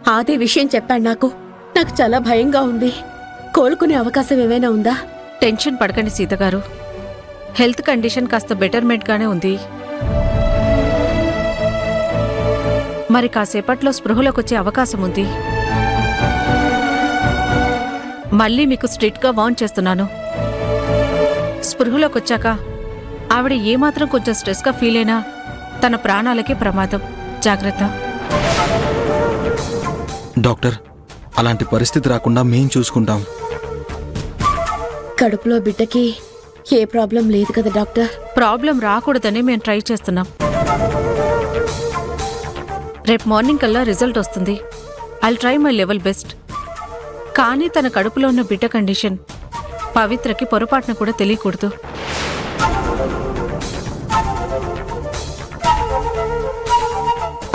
ఆది విషయం చెప్పాడు నాకు చాలా భయంగా ఉంది. కోలుకునే అవకాశం ఏమైనా ఉందా? టెన్షన్ పడకండి సీతగారు. హెల్త్ కండిషన్ కాస్త బెటర్మెంట్గానే ఉంది. మరి కాసేపట్లో స్పృహలోకి వచ్చే అవకాశం ఉంది. మళ్ళీ మీకు స్ట్రిక్ట్గా వార్న్ చేస్తున్నాను. స్పృహలోకి వచ్చాక ఆవిడ ఏమాత్రం కొంచెం స్ట్రెస్గా ఫీల్ అయినా తన ప్రాణాలకే ప్రమాదం. జాగ్రత్త. డాక్టర్, అలాంటి పరిస్థితి రాకుండా మేం చూసుకుంటాం. కడుపులో బిడ్డకి ఏ ప్రాబ్లం లేదు కదా డాక్టర్? ప్రాబ్లం రాకూడదని మేము ట్రై చేస్తున్నాం. రేపు మార్నింగ్ కల్లా రిజల్ట్ వస్తుంది. I'll try my level best. కానీ తన కడుపులో ఉన్న బిడ్డ కండిషన్ పవిత్రకి పొరపాటున కూడా తెలియకూడదు.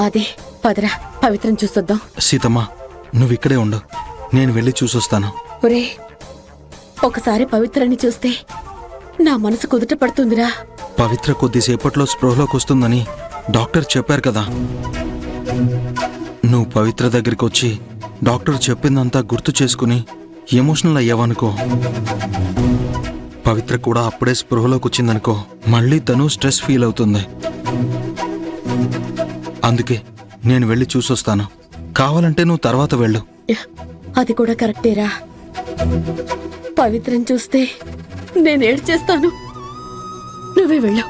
అదే పదరా, పవిత్రం చూసొద్దాం. సీతమ్మ, నువ్విక్కడే ఉండు, నేను వెళ్ళి చూసొస్తాను. ఒరే, ఒకసారి పవిత్రని చూస్తే నా మనసు కుదుట పడుతుందిరా. పవిత్ర కొద్దిసేపట్లో స్పృహలోకి వస్తుందని డాక్టర్ చెప్పారు కదా. నువ్వు పవిత్ర దగ్గరికి వచ్చి డాక్టర్ చెప్పిందంతా గుర్తు చేసుకుని ఎమోషనల్ అయ్యావనుకో, పవిత్ర కూడా అప్పుడే స్పృహలోకి వచ్చిందనుకో, మళ్ళీ తను స్ట్రెస్ ఫీల్ అవుతుంది. అందుకే నేను వెళ్ళి చూసొస్తాను. కావాలంటే నువ్వు తర్వాత వెళ్ళు. అది కూడా కరెక్టేరా. పవిత్రం చూస్తే నేను ఏడ్చేస్తాను. నువ్వే వెళ్ళు.